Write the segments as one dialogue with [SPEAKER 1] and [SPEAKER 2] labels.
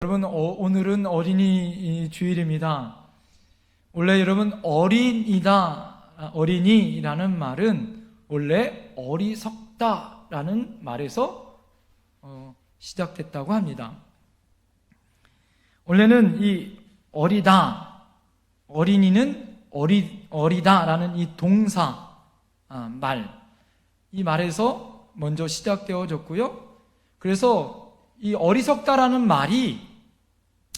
[SPEAKER 1] 여러분, 오늘은 어린이 주일입니다. 원래 여러분, 어린이라는 말은 원래 어리석다라는 말에서 시작됐다고 합니다. 원래는 이 어린이는 어리다라는 이 동사 이 말에서 먼저 시작되어졌고요. 그래서 이 어리석다라는 말이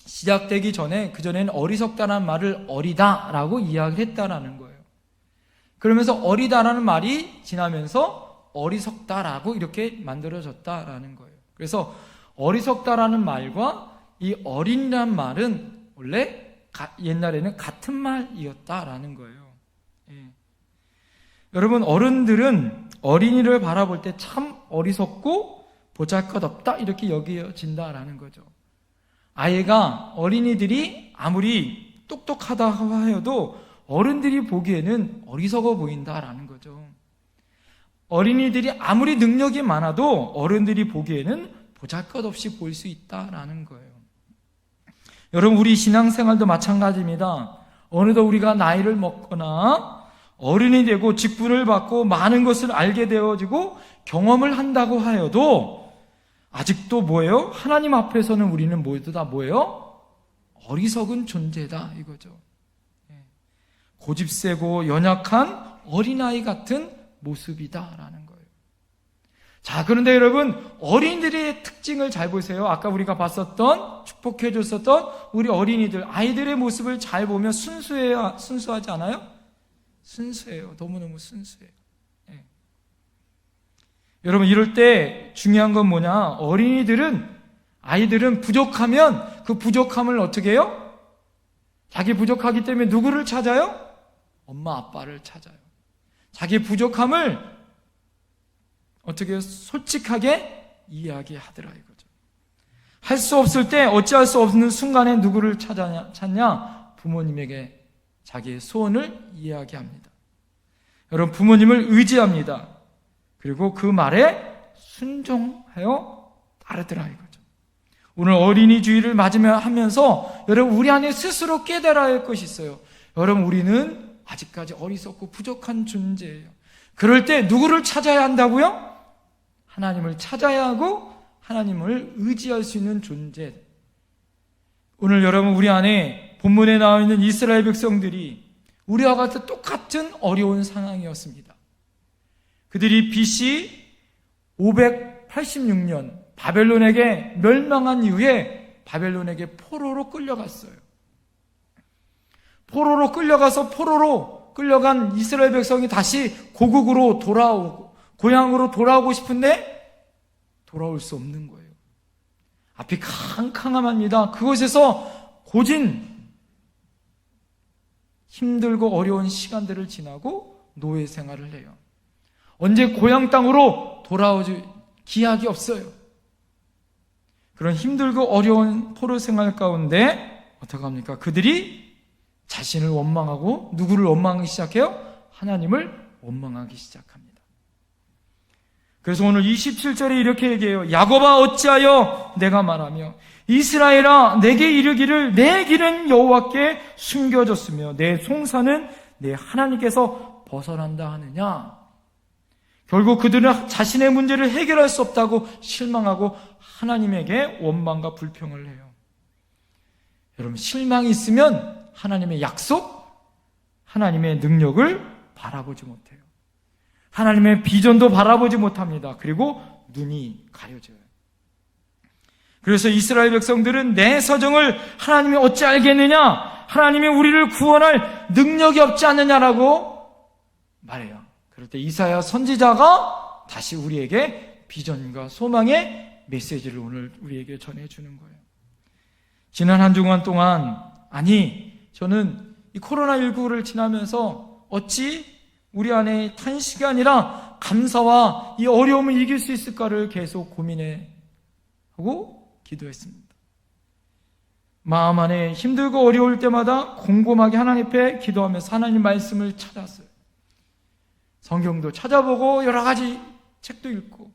[SPEAKER 1] 시작되기 전에, 그전에는 어리석다라는 말을 어리다라고 이야기를 했다라는 거예요. 그러면서 어리다라는 말이 지나면서 어리석다라고 이렇게 만들어졌다라는 거예요. 그래서 어리석다라는 말과 이 어린이라는 말은 원래 옛날에는 같은 말이었다라는 거예요. 여러분, 어른들은 어린이를 바라볼 때 참 어리석고 보잘것없다 이렇게 여겨진다라는 거죠. 어린이들이 아무리 똑똑하다고 하여도 어른들이 보기에는 어리석어 보인다라는 거죠. 어린이들이 아무리 능력이 많아도 어른들이 보기에는 보잘것없이 보일 수 있다라는 거예요. 여러분, 우리 신앙생활도 마찬가지입니다. 어느덧 우리가 나이를 먹거나 어른이 되고 직분을 받고 많은 것을 알게 되어지고 경험을 한다고 하여도 아직도 뭐예요? 하나님 앞에서는 우리는 모두 다 뭐예요? 어리석은 존재다 이거죠. 고집세고 연약한 어린아이 같은 모습이다라는 거예요. 자, 그런데 여러분, 어린이들의 특징을 잘 보세요. 아까 우리가 봤었던, 축복해 줬었던 우리 어린이들, 아이들의 모습을 잘 보면 순수하지 않아요? 순수해요. 너무너무 순수해요. 여러분, 이럴 때 중요한 건 뭐냐? 아이들은 부족하면 그 부족함을 어떻게 해요? 자기 부족하기 때문에 누구를 찾아요? 엄마, 아빠를 찾아요. 자기 부족함을 어떻게 해요? 솔직하게 이야기하더라 이거죠. 할 수 없을 때, 어찌할 수 없는 순간에 누구를 찾냐? 부모님에게 자기의 소원을 이야기합니다. 여러분, 부모님을 의지합니다. 그리고 그 말에 순종하여 따르더라 이거죠. 오늘 어린이 주일을 맞으면서 여러분, 우리 안에 스스로 깨달아야 할 것이 있어요. 여러분, 우리는 아직까지 어리석고 부족한 존재예요. 그럴 때 누구를 찾아야 한다고요? 하나님을 찾아야 하고 하나님을 의지할 수 있는 존재. 오늘 여러분, 우리 안에 본문에 나와 있는 이스라엘 백성들이 우리와 같은 똑같은 어려운 상황이었습니다. 그들이 BC 586년 바벨론에게 멸망한 이후에 바벨론에게 포로로 끌려갔어요. 포로로 끌려간 이스라엘 백성이 다시 고국으로 고향으로 돌아오고 싶은데 돌아올 수 없는 거예요. 앞이 캄캄합니다. 그곳에서 고진 힘들고 어려운 시간들을 지나고 노예 생활을 해요. 언제 고향 땅으로 돌아오지 기약이 없어요. 그런 힘들고 어려운 포로 생활 가운데 어떡합니까? 그들이 자신을 원망하고 누구를 원망하기 시작해요? 하나님을 원망하기 시작합니다. 그래서 오늘 27절에 이렇게 얘기해요. 야곱아, 어찌하여 내가 말하며 이스라엘아, 내게 이르기를 내 길은 여호와께 숨겨졌으며 내 송사는 내 하나님께서 벗어난다 하느냐? 결국 그들은 자신의 문제를 해결할 수 없다고 실망하고 하나님에게 원망과 불평을 해요. 여러분, 실망이 있으면 하나님의 약속, 하나님의 능력을 바라보지 못해요. 하나님의 비전도 바라보지 못합니다. 그리고 눈이 가려져요. 그래서 이스라엘 백성들은 내 사정을 하나님이 어찌 알겠느냐? 하나님이 우리를 구원할 능력이 없지 않느냐라고 말해요. 그럴 때 이사야 선지자가 다시 우리에게 비전과 소망의 메시지를 오늘 우리에게 전해주는 거예요. 지난 한 주간 동안, 저는 이 코로나19를 지나면서 어찌 우리 안에 탄식이 아니라 감사와 이 어려움을 이길 수 있을까를 계속 고민하고 기도했습니다. 마음 안에 힘들고 어려울 때마다 곰곰하게 하나님 앞에 기도하면서 하나님 말씀을 찾았어요. 성경도 찾아보고 여러 가지 책도 읽고,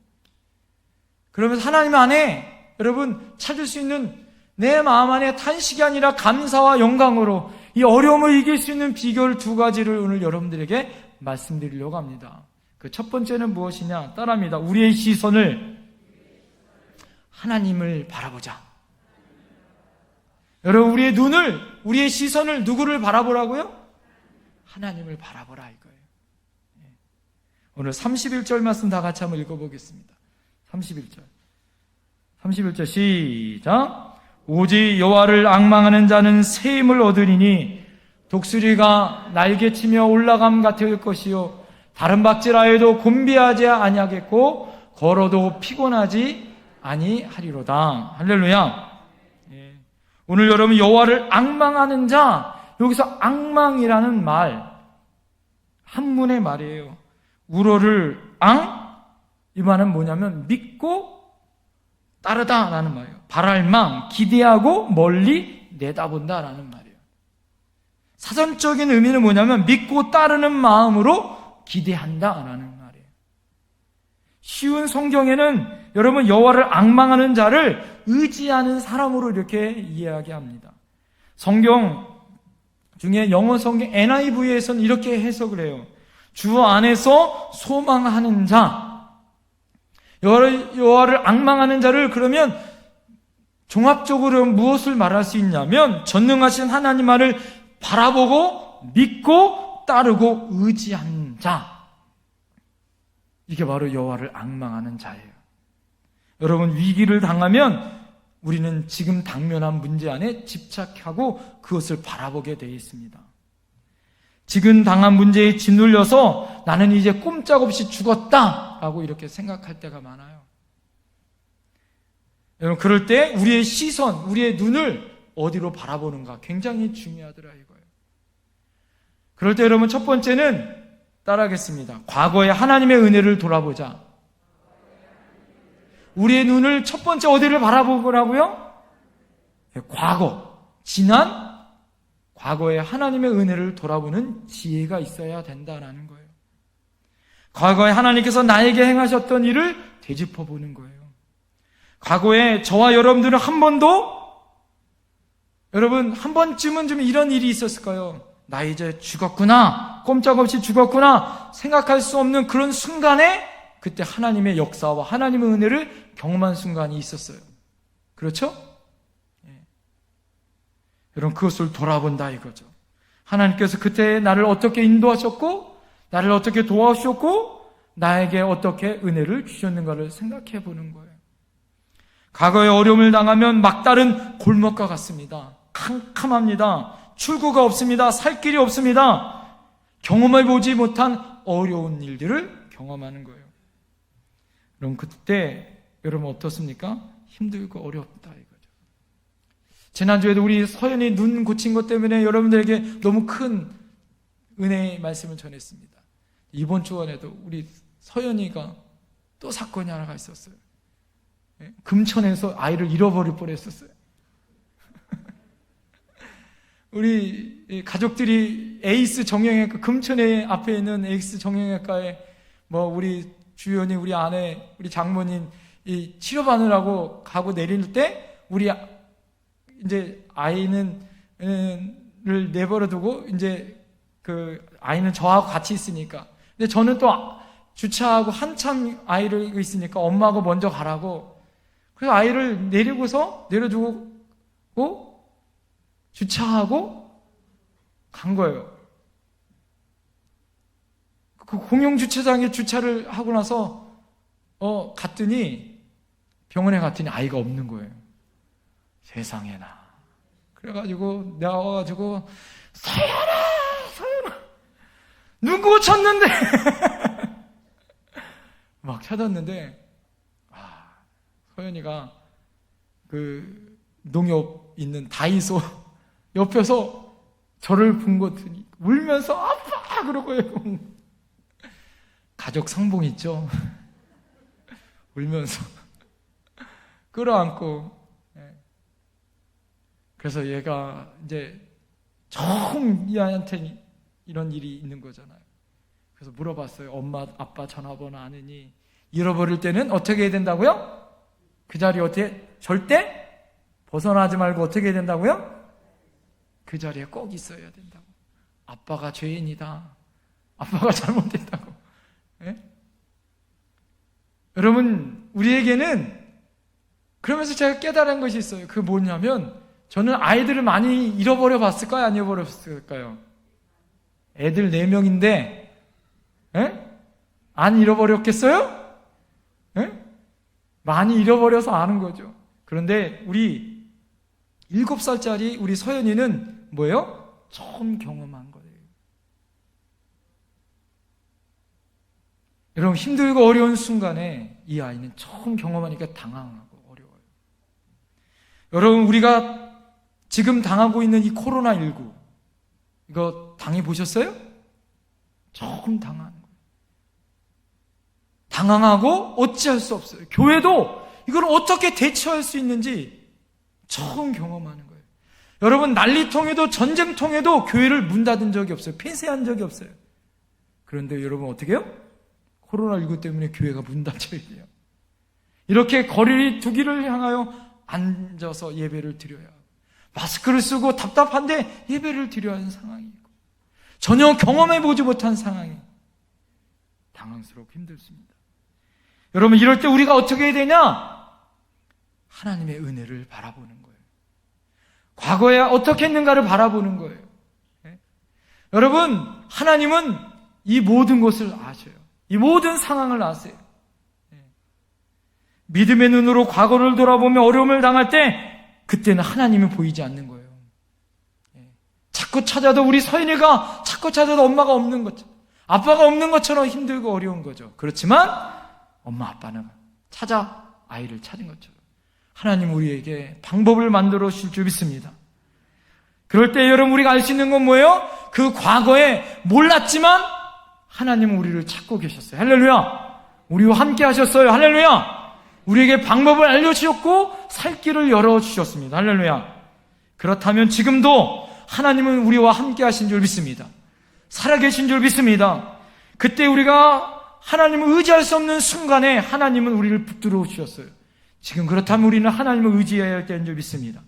[SPEAKER 1] 그러면서 하나님 안에 여러분 찾을 수 있는 내 마음 안에 탄식이 아니라 감사와 영광으로 이 어려움을 이길 수 있는 비결 두 가지를 오늘 여러분들에게 말씀드리려고 합니다. 그 첫 번째는 무엇이냐? 따라합니다. 우리의 시선을 하나님을 바라보자. 여러분, 우리의 눈을, 우리의 시선을 누구를 바라보라고요? 하나님을 바라보라 이거예요. 오늘 31절 말씀 다 같이 한번 읽어보겠습니다. 31절 시작. 오직 여호와를 앙망하는 자는 새 힘을 얻으리니 독수리가 날개치며 올라감 같을 것이요 다른 박질하여도 곤비하지 아니하겠고 걸어도 피곤하지 아니하리로다. 할렐루야. 오늘 여러분, 여호와를 앙망하는 자, 여기서 앙망이라는 말 한문의 말이에요. 우로를 이 말은 뭐냐면 믿고 따르다라는 말이에요. 바랄망, 기대하고 멀리 내다본다라는 말이에요. 사전적인 의미는 뭐냐면 믿고 따르는 마음으로 기대한다라는 말이에요. 쉬운 성경에는 여러분, 여호와를 앙망하는 자를 의지하는 사람으로 이렇게 이야기합니다. 성경 중에 영어 성경 NIV에서는 이렇게 해석을 해요. 주 안에서 소망하는 자, 여호와를 앙망하는 자를 그러면 종합적으로 무엇을 말할 수 있냐면 전능하신 하나님만을 바라보고 믿고 따르고 의지한 자, 이게 바로 여호와를 앙망하는 자예요. 여러분, 위기를 당하면 우리는 지금 당면한 문제 안에 집착하고 그것을 바라보게 되어 있습니다. 지금 당한 문제에 짓눌려서 나는 이제 꼼짝없이 죽었다라고 이렇게 생각할 때가 많아요. 여러분, 그럴 때 우리의 시선, 우리의 눈을 어디로 바라보는가 굉장히 중요하더라 이거예요. 그럴 때 여러분, 첫 번째는 따라하겠습니다. 과거의 하나님의 은혜를 돌아보자. 우리의 눈을 첫 번째 어디를 바라보라고요? 과거, 지난 과거의 하나님의 은혜를 돌아보는 지혜가 있어야 된다는 거예요. 과거에 하나님께서 나에게 행하셨던 일을 되짚어보는 거예요. 과거에 저와 여러분들은 한 번쯤은 좀 이런 일이 있었을까요? 나 이제 죽었구나, 꼼짝없이 죽었구나 생각할 수 없는 그런 순간에 그때 하나님의 역사와 하나님의 은혜를 경험한 순간이 있었어요. 그렇죠? 여러분, 그것을 돌아본다 이거죠. 하나님께서 그때 나를 어떻게 인도하셨고 나를 어떻게 도와주셨고 나에게 어떻게 은혜를 주셨는가를 생각해 보는 거예요. 과거에 어려움을 당하면 막다른 골목과 같습니다. 캄캄합니다. 출구가 없습니다. 살 길이 없습니다. 경험해보지 못한 어려운 일들을 경험하는 거예요. 그럼 그때 여러분 어떻습니까? 힘들고 어렵다 이거죠. 지난주에도 우리 서연이 눈 고친 것 때문에 여러분들에게 너무 큰 은혜의 말씀을 전했습니다. 이번 주간에도 우리 서연이가 또 사건이 하나가 있었어요. 금천에서 아이를 잃어버릴 뻔했었어요. 우리 가족들이 에이스 정형외과, 금천에 앞에 있는 에이스 정형외과에 우리 주연이, 우리 아내, 우리 장모님 이 치료받으라고 가고 내릴 때 우리 이제 아이는 를 내버려 두고 이제 그 아이는 저하고 같이 있으니까, 근데 저는 또 주차하고 한참 아이를 있으니까 엄마하고 먼저 가라고, 그래서 아이를 내려두고 주차하고 간 거예요. 그 공용 주차장에 주차를 하고 나서 갔더니 병원에 갔더니 아이가 없는 거예요. 세상에나. 그래가지고 나와가지고 서연아 눈 고쳤는데 막 찾았는데 서연이가 그 농협 있는 다이소 옆에서 저를 본 것 같으니 울면서 아빠 그러고요. 가족 상봉 있죠. 울면서 끌어안고. 그래서 얘가 이제 처음 얘한테 이런 일이 있는 거잖아요. 그래서 물어봤어요. 엄마 아빠 전화번호 아느니? 잃어버릴 때는 어떻게 해야 된다고요? 그 자리 어떻게? 절대 벗어나지 말고 어떻게 해야 된다고요? 그 자리에 꼭 있어야 된다고. 아빠가 죄인이다. 아빠가 잘못됐다고. 예? 여러분, 우리에게는 그러면서 제가 깨달은 것이 있어요. 그게 뭐냐면, 저는 아이들을 많이 잃어버려 봤을까요? 안 잃어버렸을까요? 애들 4명인데, 예? 안 잃어버렸겠어요? 예? 많이 잃어버려서 아는 거죠. 그런데 우리 7살짜리 우리 서연이는 뭐예요? 처음 경험한 거예요. 여러분, 힘들고 어려운 순간에 이 아이는 처음 경험하니까 당황하고 어려워요. 여러분, 우리가 지금 당하고 있는 이 코로나19, 이거 당해보셨어요? 처음 당하는 거예요. 당황하고 어찌할 수 없어요. 교회도 이걸 어떻게 대처할 수 있는지 처음 경험하는 거예요. 여러분, 난리통에도 전쟁통에도 교회를 문 닫은 적이 없어요. 폐쇄한 적이 없어요. 그런데 여러분 어떻게 해요? 코로나19 때문에 교회가 문 닫혀야 돼요. 이렇게 거리 두기를 향하여 앉아서 예배를 드려야 하고, 마스크를 쓰고 답답한데 예배를 드려야 하는 상황이고, 전혀 경험해보지 못한 상황이 당황스럽고 힘들습니다. 여러분, 이럴 때 우리가 어떻게 해야 되냐? 하나님의 은혜를 바라보는 거예요. 과거에 어떻게 했는가를 바라보는 거예요. 네? 여러분, 하나님은 이 모든 것을 아셔요. 이 모든 상황을 아세요. 네. 믿음의 눈으로 과거를 돌아보며 어려움을 당할 때 그때는 하나님이 보이지 않는 거예요. 네. 자꾸 찾아도 우리 서인이가 자꾸 찾아도 엄마가 없는 것처럼, 아빠가 없는 것처럼 힘들고 어려운 거죠. 그렇지만 엄마 아빠는 찾아 아이를 찾은 것처럼 하나님 우리에게 방법을 만들어 주실 줄 믿습니다. 그럴 때 여러분, 우리가 알 수 있는 건 뭐예요? 그 과거에 몰랐지만 하나님은 우리를 찾고 계셨어요. 할렐루야. 우리와 함께 하셨어요. 할렐루야. 우리에게 방법을 알려주셨고 살 길을 열어주셨습니다. 할렐루야. 그렇다면 지금도 하나님은 우리와 함께 하신 줄 믿습니다. 살아계신 줄 믿습니다. 그때 우리가 하나님을 의지할 수 없는 순간에 하나님은 우리를 붙들어 주셨어요. 지금 그렇다면 우리는 하나님을 의지해야 할 때인 줄 믿습니다.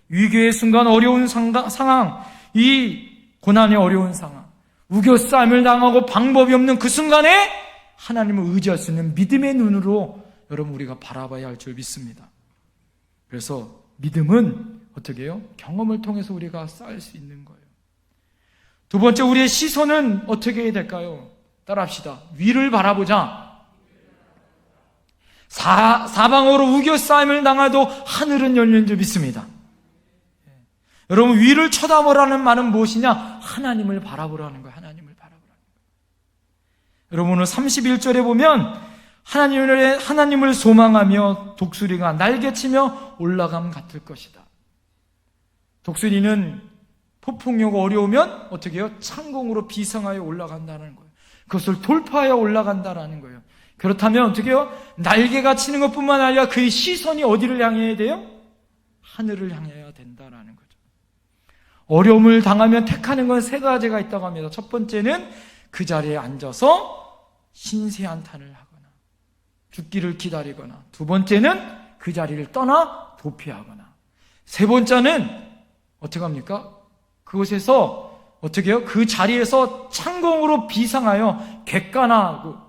[SPEAKER 1] 위기의 순간, 어려운 상황, 이 고난의 어려운 상황, 우겨싸임을 당하고 방법이 없는 그 순간에 하나님을 의지할 수 있는 믿음의 눈으로 여러분 우리가 바라봐야 할 줄 믿습니다. 그래서 믿음은 어떻게 해요? 경험을 통해서 우리가 쌓을 수 있는 거예요. 두 번째, 우리의 시선은 어떻게 해야 될까요? 따라합시다. 위를 바라보자. 사방으로 우겨싸임을 당해도 하늘은 열린 줄 믿습니다. 여러분, 위를 쳐다보라는 말은 무엇이냐? 하나님을 바라보라는 거예요. 하나님을 바라보라는 거예요. 여러분, 오늘 31절에 보면 하나님을 소망하며 독수리가 날개치며 올라감 같을 것이다. 독수리는 폭풍이 어려우면 어떻게 해요? 창공으로 비상하여 올라간다는 거예요. 그것을 돌파하여 올라간다는 거예요. 그렇다면 어떻게 해요? 날개가 치는 것뿐만 아니라 그의 시선이 어디를 향해야 돼요? 하늘을 향해야 된다는 거죠. 어려움을 당하면 택하는 건 3가지가 있다고 합니다. 첫 번째는 그 자리에 앉아서 신세한탄을 하거나 죽기를 기다리거나, 두 번째는 그 자리를 떠나 도피하거나, 세 번째는 어떻게 합니까? 그곳에서 어떻게 해요? 그 자리에서 창공으로 비상하여 객관화하고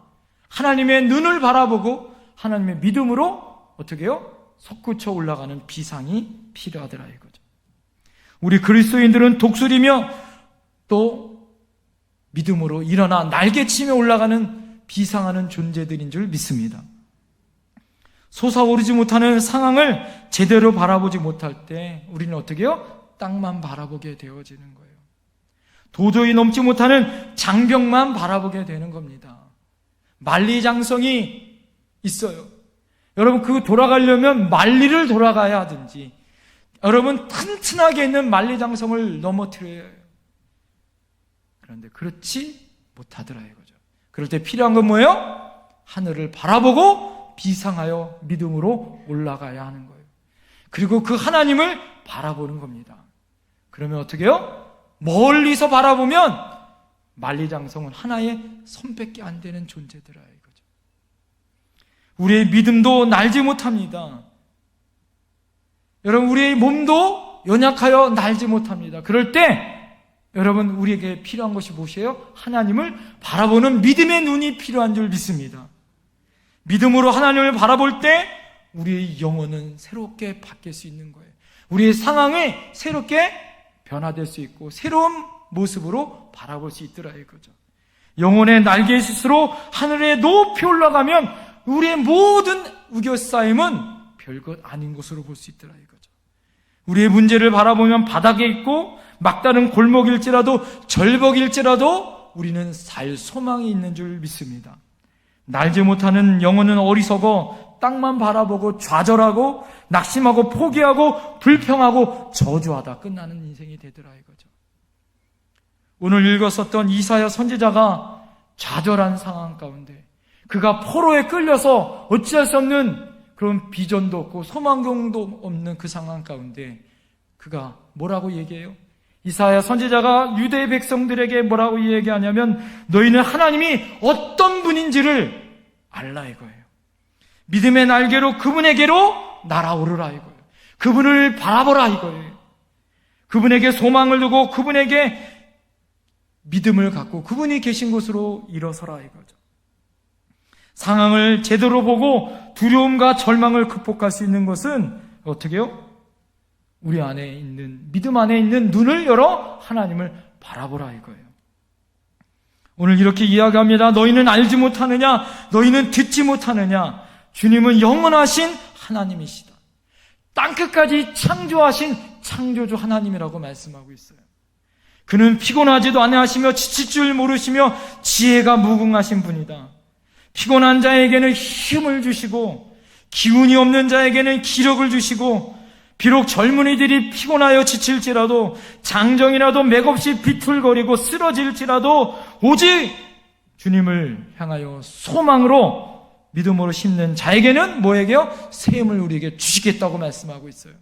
[SPEAKER 1] 하나님의 눈을 바라보고 하나님의 믿음으로 어떻게 해요? 솟구쳐 올라가는 비상이 필요하더라 이거죠. 우리 그리스도인들은 독수리며 또 믿음으로 일어나 날개치며 올라가는 비상하는 존재들인 줄 믿습니다. 솟아오르지 못하는 상황을 제대로 바라보지 못할 때 우리는 어떻게 해요? 땅만 바라보게 되어지는 거예요. 도저히 넘지 못하는 장벽만 바라보게 되는 겁니다. 만리장성이 있어요. 여러분, 그 돌아가려면 만리를 돌아가야 하든지, 여러분 튼튼하게 있는 만리장성을 넘어뜨려야 해요. 그런데 그렇지 못하더라 이거죠. 그럴 때 필요한 건 뭐예요? 하늘을 바라보고 비상하여 믿음으로 올라가야 하는 거예요. 그리고 그 하나님을 바라보는 겁니다. 그러면 어떻게 해요? 멀리서 바라보면 만리장성은 하나의 손밖에 안 되는 존재더라 이거죠. 우리의 믿음도 날지 못합니다. 여러분, 우리의 몸도 연약하여 날지 못합니다. 그럴 때 여러분, 우리에게 필요한 것이 무엇이에요? 하나님을 바라보는 믿음의 눈이 필요한 줄 믿습니다. 믿음으로 하나님을 바라볼 때 우리의 영혼은 새롭게 바뀔 수 있는 거예요. 우리의 상황이 새롭게 변화될 수 있고 새로운 모습으로 바라볼 수 있더라 이거죠. 영혼의 날개짓으로 하늘에 높이 올라가면 우리의 모든 우겨싸임은 별것 아닌 것으로 볼 수 있더라 이거죠. 우리의 문제를 바라보면 바닥에 있고 막다른 골목일지라도 절벽일지라도 우리는 살 소망이 있는 줄 믿습니다. 날지 못하는 영혼은 어리석어 땅만 바라보고 좌절하고 낙심하고 포기하고 불평하고 저주하다 끝나는 인생이 되더라 이거죠. 오늘 읽었었던 이사야 선지자가 좌절한 상황 가운데 그가 포로에 끌려서 어찌할 수 없는 그런 비전도 없고 소망도 없는 그 상황 가운데 그가 뭐라고 얘기해요? 이사야 선지자가 유대 백성들에게 뭐라고 얘기하냐면 너희는 하나님이 어떤 분인지를 알라 이거예요. 믿음의 날개로 그분에게로 날아오르라 이거예요. 그분을 바라보라 이거예요. 그분에게 소망을 두고 그분에게 믿음을 갖고 그분이 계신 곳으로 일어서라 이거죠. 상황을 제대로 보고 두려움과 절망을 극복할 수 있는 것은 어떻게 해요? 우리 안에 있는 믿음 안에 있는 눈을 열어 하나님을 바라보라 이거예요. 오늘 이렇게 이야기합니다. 너희는 알지 못하느냐? 너희는 듣지 못하느냐? 주님은 영원하신 하나님이시다. 땅끝까지 창조하신 창조주 하나님이라고 말씀하고 있어요. 그는 피곤하지도 아니하시며 지칠 줄 모르시며 지혜가 무궁하신 분이다. 피곤한 자에게는 힘을 주시고 기운이 없는 자에게는 기력을 주시고 비록 젊은이들이 피곤하여 지칠지라도 장정이라도 맥없이 비틀거리고 쓰러질지라도 오직 주님을 향하여 소망으로 믿음으로 심는 자에게는 뭐에게요? 새 힘을 우리에게 주시겠다고 말씀하고 있어요.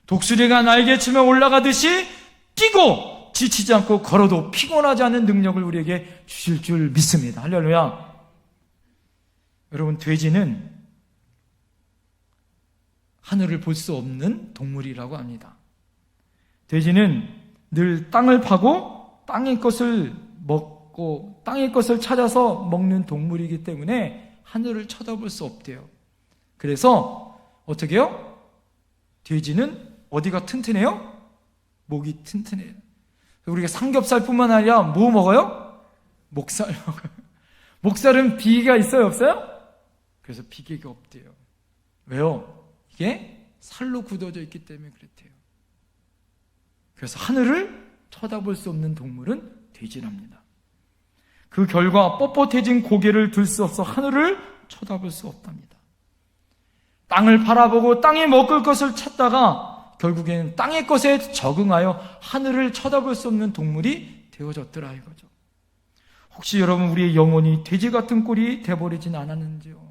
[SPEAKER 1] 독수리가 날개치며 올라가듯이 뛰고 지치지 않고 걸어도 피곤하지 않은 능력을 우리에게 주실 줄 믿습니다. 할렐루야. 여러분, 돼지는 하늘을 볼 수 없는 동물이라고 합니다. 돼지는 늘 땅을 파고 땅의 것을 먹고 땅의 것을 찾아서 먹는 동물이기 때문에 하늘을 쳐다볼 수 없대요. 그래서 어떻게 해요? 돼지는 어디가 튼튼해요? 목이 튼튼해요. 우리가 삼겹살뿐만 아니라 뭐 먹어요? 목살 먹어요. 목살은 비계가 있어요? 없어요? 그래서 비계가 없대요. 왜요? 이게 살로 굳어져 있기 때문에 그렇대요. 그래서 하늘을 쳐다볼 수 없는 동물은 돼지랍니다. 그 결과 뻣뻣해진 고개를 들 수 없어 하늘을 쳐다볼 수 없답니다. 땅을 바라보고 땅에 먹을 것을 찾다가 결국에는 땅의 것에 적응하여 하늘을 쳐다볼 수 없는 동물이 되어졌더라 이거죠. 혹시 여러분 우리의 영혼이 돼지 같은 꼴이 돼버리진 않았는지요?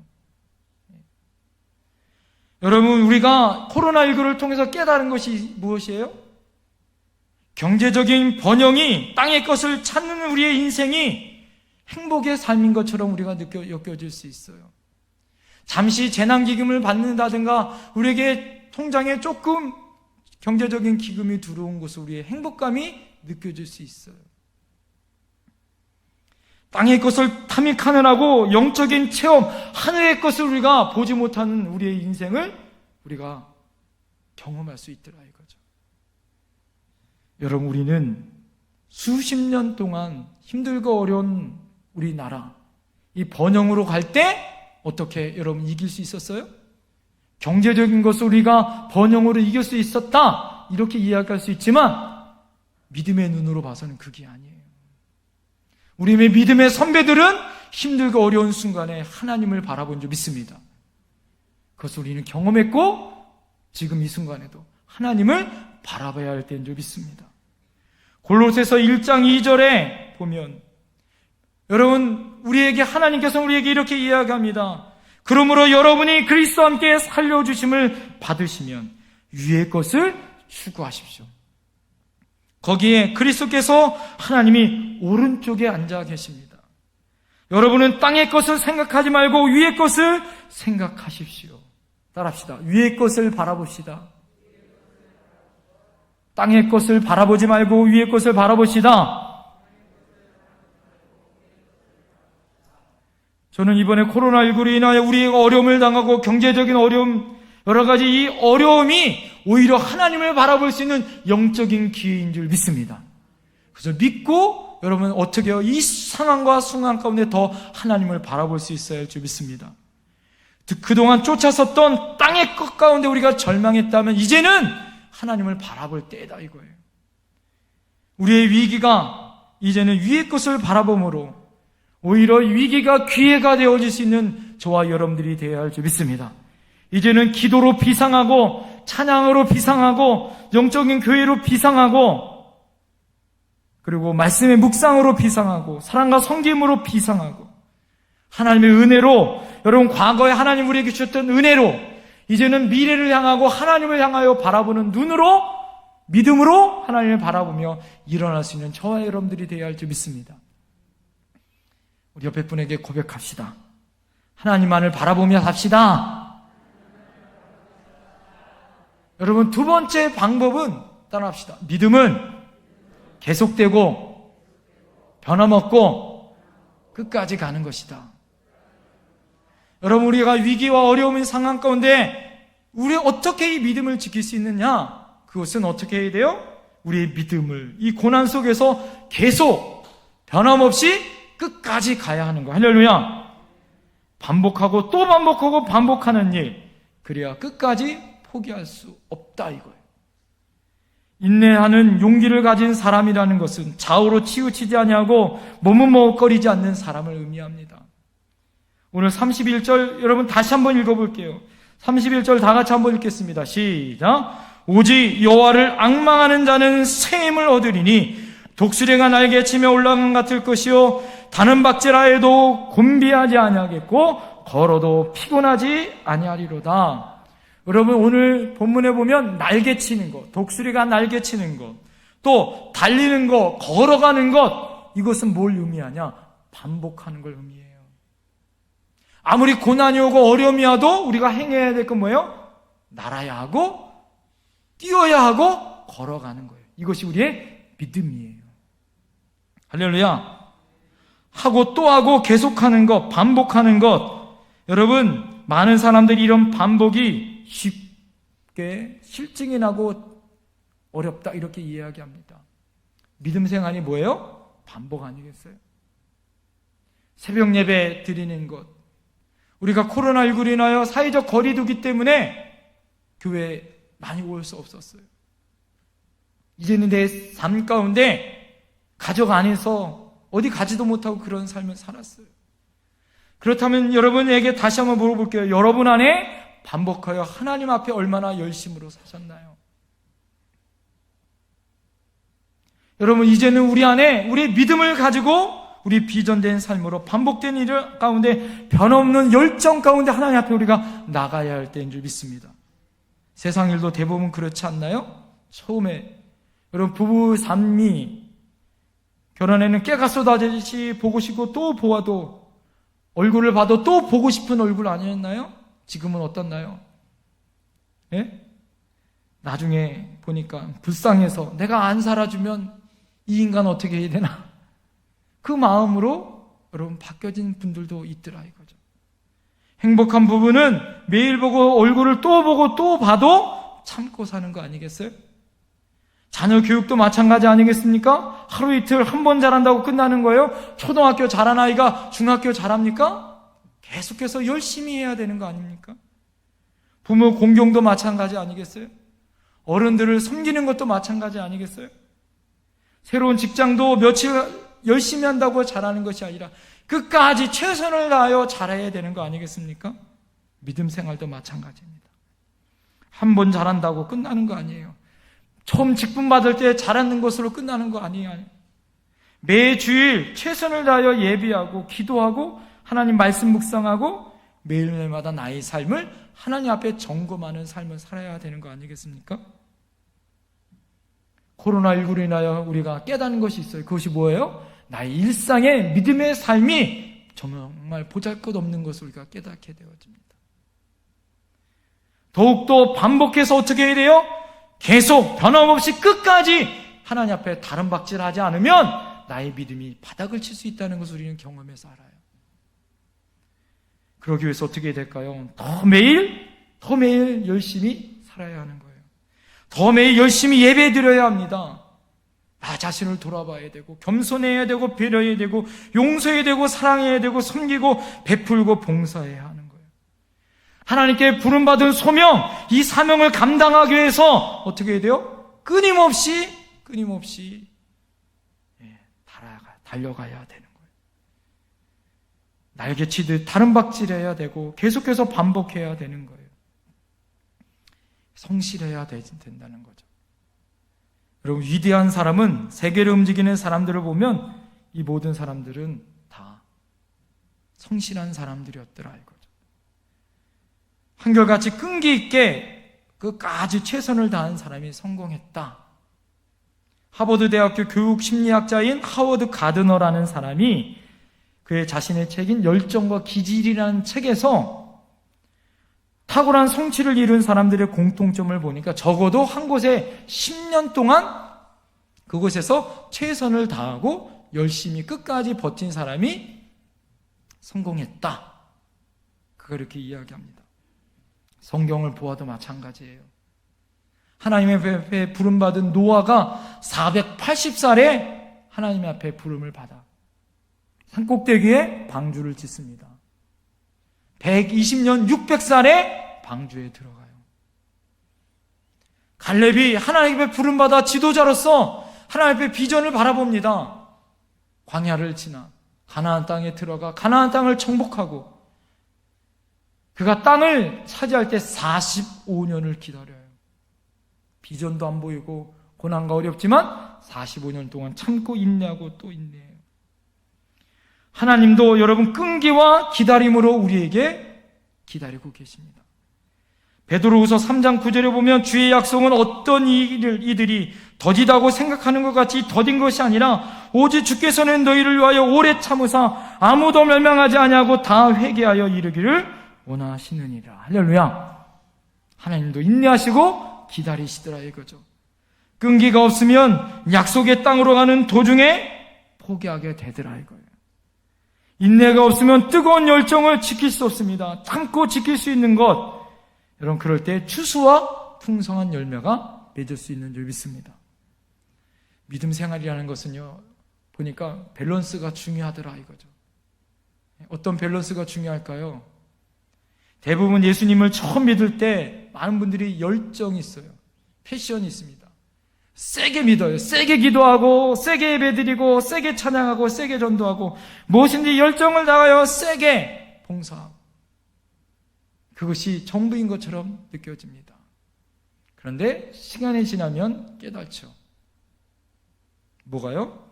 [SPEAKER 1] 여러분, 우리가 코로나19를 통해서 깨달은 것이 무엇이에요? 경제적인 번영이 땅의 것을 찾는 우리의 인생이 행복의 삶인 것처럼 우리가 엮여질 수 있어요. 잠시 재난기금을 받는다든가 우리에게 통장에 조금 경제적인 기금이 들어온 것으로 우리의 행복감이 느껴질 수 있어요. 땅의 것을 탐닉하느라고 영적인 체험, 하늘의 것을 우리가 보지 못하는 우리의 인생을 우리가 경험할 수 있더라 이거죠. 여러분, 우리는 수십 년 동안 힘들고 어려운 우리나라, 이 번영으로 갈 때 어떻게 여러분 이길 수 있었어요? 경제적인 것을 우리가 번영으로 이길 수 있었다 이렇게 이야기할 수 있지만 믿음의 눈으로 봐서는 그게 아니에요. 우리의 믿음의 선배들은 힘들고 어려운 순간에 하나님을 바라본 줄 믿습니다. 그것을 우리는 경험했고 지금 이 순간에도 하나님을 바라봐야 할 때인 줄 믿습니다. 골로새서 1장 2절에 보면 여러분, 우리에게 하나님께서 우리에게 이렇게 이야기합니다. 그러므로 여러분이 그리스도와 함께 살려주심을 받으시면 위의 것을 추구하십시오. 거기에 그리스도께서 하나님이 오른쪽에 앉아 계십니다. 여러분은 땅의 것을 생각하지 말고 위의 것을 생각하십시오. 따라합시다. 위의 것을 바라봅시다. 땅의 것을 바라보지 말고 위의 것을 바라봅시다. 저는 이번에 코로나19로 인하여 우리가 어려움을 당하고 경제적인 어려움, 여러 가지 이 어려움이 오히려 하나님을 바라볼 수 있는 영적인 기회인 줄 믿습니다. 그래서 믿고 여러분 어떻게 해요? 이 상황과 순간 가운데 더 하나님을 바라볼 수 있어야 할 줄 믿습니다. 그동안 쫓아섰던 땅의 것 가운데 우리가 절망했다면 이제는 하나님을 바라볼 때다 이거예요. 우리의 위기가 이제는 위의 것을 바라봄으로 오히려 위기가 기회가 되어질 수 있는 저와 여러분들이 되어야 할 줄 믿습니다. 이제는 기도로 비상하고 찬양으로 비상하고 영적인 교회로 비상하고 그리고 말씀의 묵상으로 비상하고 사랑과 섬김으로 비상하고 하나님의 은혜로 여러분 과거에 하나님 우리에게 주셨던 은혜로 이제는 미래를 향하고 하나님을 향하여 바라보는 눈으로 믿음으로 하나님을 바라보며 일어날 수 있는 저와 여러분들이 되어야 할 줄 믿습니다. 우리 옆에 분에게 고백합시다. 하나님만을 바라보며 삽시다. 여러분 두 번째 방법은 따라합시다. 믿음은 계속되고 변함없고 끝까지 가는 것이다. 여러분 우리가 위기와 어려움인 상황 가운데 우리 어떻게 이 믿음을 지킬 수 있느냐? 그것은 어떻게 해야 돼요? 우리의 믿음을 이 고난 속에서 계속 변함없이 끝까지 가야 하는 거. 할렐루야. 반복하고 또 반복하고 반복하는 일. 그래야 끝까지 포기할 수 없다 이거예요. 인내하는 용기를 가진 사람이라는 것은 좌우로 치우치지 아니하고 머뭇머뭇거리지 않는 사람을 의미합니다. 오늘 31절 여러분 다시 한번 읽어볼게요. 31절 다 같이 한번 읽겠습니다. 시작. 오직 여호와를 앙망하는 자는 새 힘을 얻으리니 독수리가 날개치며 올라간 같을 것이요 다는 박질하 해도 곤비하지 아니하겠고 걸어도 피곤하지 아니하리로다. 여러분 오늘 본문에 보면 날개치는 것, 독수리가 날개치는 것, 또 달리는 것, 걸어가는 것, 이것은 뭘 의미하냐? 반복하는 걸 의미해요. 아무리 고난이 오고 어려움이 와도 우리가 행해야 될 건 뭐예요? 날아야 하고 뛰어야 하고 걸어가는 거예요. 이것이 우리의 믿음이에요. 할렐루야. 하고 또 하고 계속하는 것, 반복하는 것. 여러분 많은 사람들이 이런 반복이 쉽게 실증이 나고 어렵다 이렇게 이야기합니다. 믿음 생활이 뭐예요? 반복 아니겠어요? 새벽 예배 드리는 것. 우리가 코로나19로 인하여 사회적 거리두기 때문에 교회에 많이 올 수 없었어요. 이제는 내 삶 가운데 가족 안에서 어디 가지도 못하고 그런 삶을 살았어요. 그렇다면 여러분에게 다시 한번 물어볼게요. 여러분 안에 반복하여 하나님 앞에 얼마나 열심으로 사셨나요? 여러분 이제는 우리 안에 우리의 믿음을 가지고 우리 비전된 삶으로 반복된 일 가운데 변함없는 열정 가운데 하나님 앞에 우리가 나가야 할 때인 줄 믿습니다. 세상 일도 대부분 그렇지 않나요? 처음에 여러분 부부 삶이 결혼에는 깨가 쏟아지듯이 보고 싶고 또 보아도 얼굴을 봐도 또 보고 싶은 얼굴 아니었나요? 지금은 어떻나요? 예? 나중에 보니까 불쌍해서 내가 안 살아주면 이 인간 어떻게 해야 되나? 그 마음으로 여러분 바뀌어진 분들도 있더라 이거죠. 행복한 부부는 매일 보고 얼굴을 또 보고 또 봐도 참고 사는 거 아니겠어요? 자녀 교육도 마찬가지 아니겠습니까? 하루 이틀 한 번 잘한다고 끝나는 거예요? 초등학교 잘한 아이가 중학교 잘합니까? 계속해서 열심히 해야 되는 거 아닙니까? 부모 공경도 마찬가지 아니겠어요? 어른들을 섬기는 것도 마찬가지 아니겠어요? 새로운 직장도 며칠 열심히 한다고 잘하는 것이 아니라 끝까지 최선을 다하여 잘해야 되는 거 아니겠습니까? 믿음 생활도 마찬가지입니다. 한 번 잘한다고 끝나는 거 아니에요. 처음 직분 받을 때 잘하는 것으로 끝나는 거 아니에요. 매주일 최선을 다하여 예비하고 기도하고 하나님 말씀 묵상하고 매일매일마다 나의 삶을 하나님 앞에 점검하는 삶을 살아야 되는 거 아니겠습니까? 코로나19로 인하여 우리가 깨닫는 것이 있어요. 그것이 뭐예요? 나의 일상의 믿음의 삶이 정말 보잘것없는 것을 우리가 깨닫게 되어집니다. 더욱더 반복해서 어떻게 해야 돼요? 계속 변함없이 끝까지 하나님 앞에 다름박질하지 않으면 나의 믿음이 바닥을 칠 수 있다는 것을 우리는 경험해서 알아요. 그러기 위해서 어떻게 해야 될까요? 더 매일 열심히 살아야 하는 거예요. 더 매일 열심히 예배 드려야 합니다. 나 자신을 돌아봐야 되고, 겸손해야 되고, 배려해야 되고, 용서해야 되고, 사랑해야 되고, 섬기고, 베풀고, 봉사해야 하는 거예요. 하나님께 부름받은 소명, 이 사명을 감당하기 위해서 어떻게 해야 돼요? 끊임없이 달려가야 되는 거예요. 날개치듯 다름박질해야 되고 계속해서 반복해야 되는 거예요. 성실해야 된다는 거죠. 여러분, 위대한 사람은, 세계를 움직이는 사람들을 보면 이 모든 사람들은 다 성실한 사람들이었더라 이거죠. 한결같이 끈기 있게 끝까지 최선을 다한 사람이 성공했다. 하버드 대학교 교육 심리학자인 하워드 가드너라는 사람이 그의 자신의 책인 열정과 기질이라는 책에서 탁월한 성취를 이룬 사람들의 공통점을 보니까 적어도 한 곳에 10년 동안 그곳에서 최선을 다하고 열심히 끝까지 버틴 사람이 성공했다. 그렇게 이야기합니다. 성경을 보아도 마찬가지예요. 하나님의 앞에 부름받은 노아가 480살에 하나님의 앞에 부름을 받아 산꼭대기에 방주를 짓습니다. 120년 600살에 방주에 들어가요. 갈렙이 하나님 앞에 부름받아 지도자로서 하나님 앞에 비전을 바라봅니다. 광야를 지나 가나안 땅에 들어가 가나안 땅을 정복하고, 그가 땅을 차지할 때 45년을 기다려요. 비전도 안 보이고 고난과 어렵지만 45년 동안 참고 인내하고 또 인내해요. 하나님도 여러분 끈기와 기다림으로 우리에게 기다리고 계십니다. 베드로후서 3장 9절에 보면 주의 약속은 어떤 이들이 더디다고 생각하는 것 같이 더딘 것이 아니라 오직 주께서는 너희를 위하여 오래 참으사 아무도 멸망하지 아니하고 다 회개하여 이르기를 원하시느니라. 할렐루야. 하나님도 인내하시고 기다리시더라 이거죠. 끈기가 없으면 약속의 땅으로 가는 도중에 포기하게 되더라 이거예요. 인내가 없으면 뜨거운 열정을 지킬 수 없습니다. 참고 지킬 수 있는 것, 여러분 그럴 때 추수와 풍성한 열매가 맺을 수 있는 줄 믿습니다. 믿음 생활이라는 것은요, 보니까 밸런스가 중요하더라 이거죠. 어떤 밸런스가 중요할까요? 대부분 예수님을 처음 믿을 때 많은 분들이 열정이 있어요. 패션이 있습니다. 세게 믿어요. 세게 기도하고 세게 예배드리고 세게 찬양하고 세게 전도하고 무엇인지 열정을 다하여 세게 봉사하고, 그것이 전부인 것처럼 느껴집니다. 그런데 시간이 지나면 깨닫죠. 뭐가요?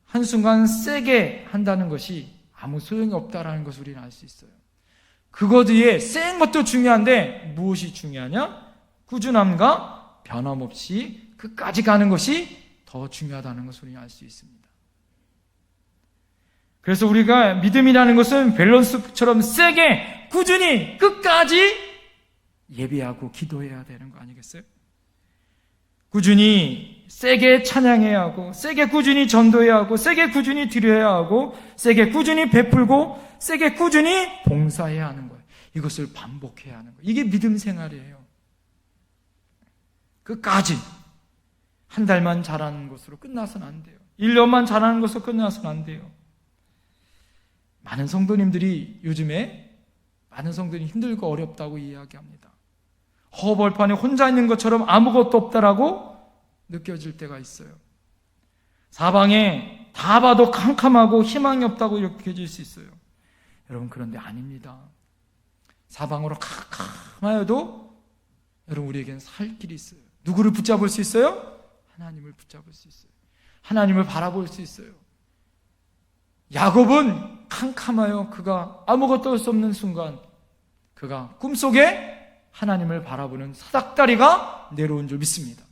[SPEAKER 1] 한순간 세게 한다는 것이 아무 소용이 없다는 것을 우리는 알 수 있어요. 그것 위에 센 것도 중요한데 무엇이 중요하냐? 꾸준함과 변함없이 끝까지 가는 것이 더 중요하다는 것을 우리는 알 수 있습니다. 그래서 우리가 믿음이라는 것은 밸런스처럼 세게 꾸준히 끝까지 예배하고 기도해야 되는 거 아니겠어요? 꾸준히 세게 찬양해야 하고, 세게 꾸준히 전도해야 하고, 세게 꾸준히 드려야 하고, 세게 꾸준히 베풀고, 세게 꾸준히 봉사해야 하는 거예요. 이것을 반복해야 하는 거예요. 이게 믿음 생활이에요. 끝까지 한 달만 잘하는 것으로 끝나서는 안 돼요. 1년만 잘하는 것으로 끝나서는 안 돼요. 많은 성도님들이 요즘에 힘들고 어렵다고 이야기합니다. 허벌판에 혼자 있는 것처럼 아무것도 없다라고 느껴질 때가 있어요. 사방에 다 봐도 캄캄하고 희망이 없다고 느껴질 수 있어요. 여러분, 그런데 아닙니다. 사방으로 캄캄하여도 여러분 우리에겐 살 길이 있어요. 누구를 붙잡을 수 있어요? 하나님을 붙잡을 수 있어요. 하나님을 바라볼 수 있어요. 야곱은 캄캄하여 그가 아무것도 할 수 없는 순간 그가 꿈속에 하나님을 바라보는 사닥다리가 내려온 줄 믿습니다.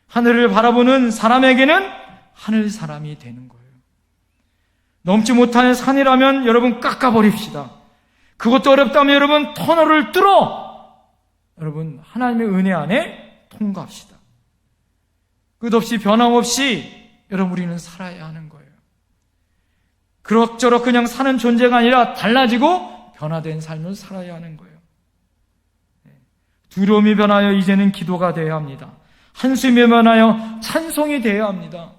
[SPEAKER 1] 하늘을 바라보는 사람에게는 하늘 사람이 되는 거예요. 넘지 못하는 산이라면 여러분 깎아버립시다. 그것도 어렵다면 여러분 터널을 뚫어 여러분 하나님의 은혜 안에 통과합시다. 끝없이 변함없이 여러분 우리는 살아야 하는 거예요. 그럭저럭 그냥 사는 존재가 아니라 달라지고 변화된 삶을 살아야 하는 거예요. 두려움이 변하여 이제는 기도가 되어야 합니다. 한숨이 변하여 찬송이 되어야 합니다.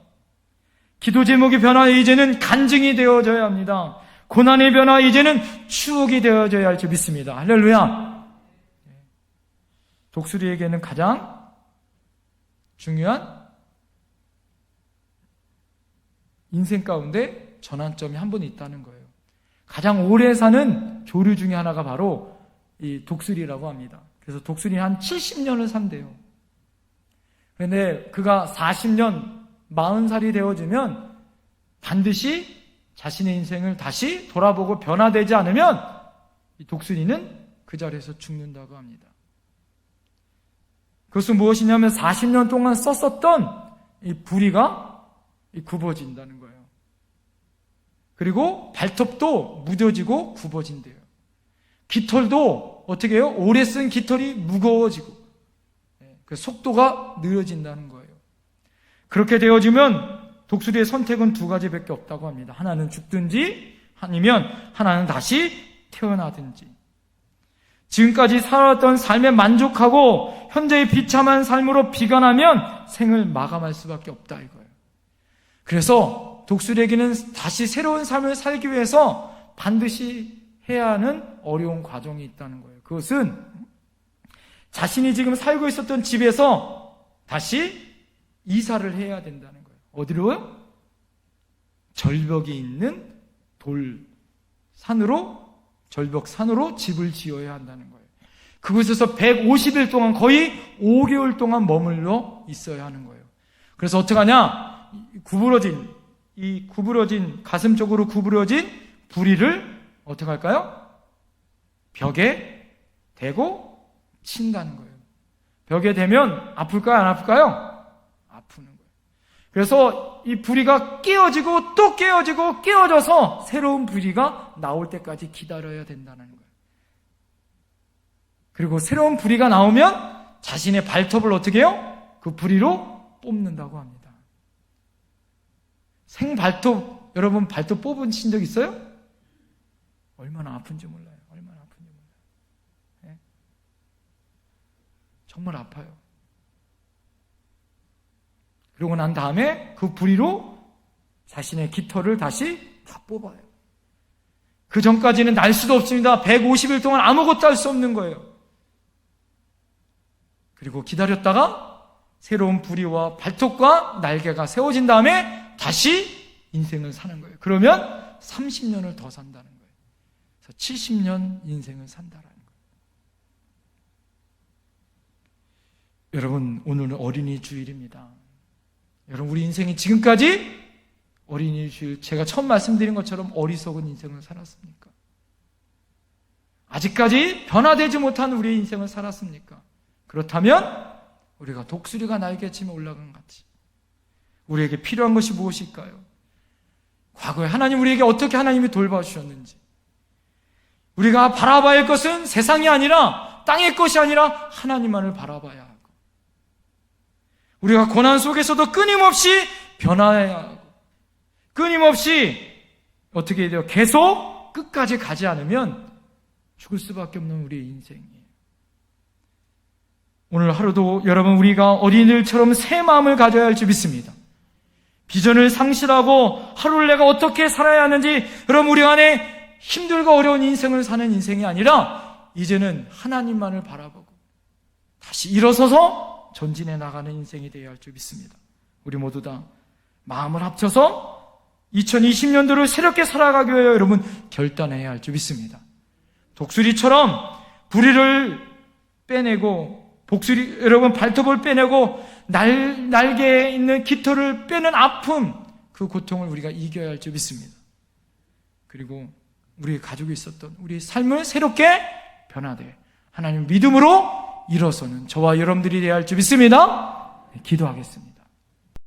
[SPEAKER 1] 기도 제목이 변하여 이제는 간증이 되어져야 합니다. 고난이 변하여 이제는 추억이 되어져야 할 줄 믿습니다. 할렐루야. 독수리에게는 가장 중요한 인생 가운데 전환점이 한 번 있다는 거예요. 가장 오래 사는 조류 중에 하나가 바로 이 독수리라고 합니다. 그래서 독수리는 한 70년을 산대요. 그런데 그가 40년, 40살이 되어지면 반드시 자신의 인생을 다시 돌아보고 변화되지 않으면 이 독수리는 그 자리에서 죽는다고 합니다. 그것은 무엇이냐면 40년 동안 썼었던 이 부리가 굽어진다는 거예요. 그리고 발톱도 무뎌지고 굽어진대요. 깃털도 어떻게 해요? 오래 쓴 깃털이 무거워지고 그 속도가 느려진다는 거예요. 그렇게 되어지면 독수리의 선택은 두 가지밖에 없다고 합니다. 하나는 죽든지 아니면 하나는 다시 태어나든지. 지금까지 살아왔던 삶에 만족하고 현재의 비참한 삶으로 비관하면 생을 마감할 수밖에 없다 이거예요. 그래서 독수리에게는 다시 새로운 삶을 살기 위해서 반드시 해야 하는 어려운 과정이 있다는 거예요. 그것은 자신이 지금 살고 있었던 집에서 다시 이사를 해야 된다는 거예요. 어디로요? 절벽이 있는 절벽산으로 집을 지어야 한다는 거예요. 그곳에서 150일 동안 거의 5개월 동안 머물러 있어야 하는 거예요. 그래서 어떡하냐? 가슴 쪽으로 구부러진 부리를 어떻게 할까요? 벽에 대고 친다는 거예요. 벽에 대면 아플까요? 안 아플까요? 아프는 거예요. 그래서 이 부리가 깨어지고 또 깨어지고 깨어져서 새로운 부리가 나올 때까지 기다려야 된다는 거예요. 그리고 새로운 부리가 나오면 자신의 발톱을 어떻게 해요? 그 부리로 뽑는다고 합니다. 생발톱, 여러분 발톱 뽑으신 적 있어요? 얼마나 아픈지 몰라요. 네? 정말 아파요. 그러고 난 다음에 그 부리로 자신의 깃털을 다시 다 뽑아요. 그 전까지는 날 수도 없습니다. 150일 동안 아무것도 할 수 없는 거예요. 그리고 기다렸다가 새로운 부리와 발톱과 날개가 세워진 다음에 다시 인생을 사는 거예요. 그러면 30년을 더 산다는 거예요. 그래서 70년 인생을 산다는 거예요. 여러분, 오늘은 어린이 주일입니다. 여러분, 우리 인생이 지금까지 어린이 주일, 제가 처음 말씀드린 것처럼 어리석은 인생을 살았습니까? 아직까지 변화되지 못한 우리의 인생을 살았습니까? 그렇다면 우리가 독수리가 날개치며 올라간 같이 우리에게 필요한 것이 무엇일까요? 과거에 하나님 우리에게 어떻게 하나님이 돌봐주셨는지, 우리가 바라봐야 할 것은 세상이 아니라 땅의 것이 아니라 하나님만을 바라봐야 하고, 우리가 고난 속에서도 끊임없이 변화해야 하고, 끊임없이 어떻게 해야 돼요? 계속 끝까지 가지 않으면 죽을 수밖에 없는 우리의 인생이에요. 오늘 하루도 여러분, 우리가 어린이들처럼 새 마음을 가져야 할 줄 믿습니다. 비전을 상실하고 하루를 내가 어떻게 살아야 하는지, 여러분 우리 안에 힘들고 어려운 인생을 사는 인생이 아니라 이제는 하나님만을 바라보고 다시 일어서서 전진해 나가는 인생이 되어야 할 줄 믿습니다. 우리 모두 다 마음을 합쳐서 2020년도를 새롭게 살아가기 위해 여러분 결단해야 할 줄 믿습니다. 독수리처럼 부리를 빼내고, 여러분 발톱을 빼내고 날개에 있는 깃털을 빼는 아픔, 그 고통을 우리가 이겨야 할 줄 믿습니다. 그리고 우리 가지고 있었던 우리 삶을 새롭게 변화돼 하나님 믿음으로 일어서는 저와 여러분들이 되어야 할 줄 믿습니다. 기도하겠습니다.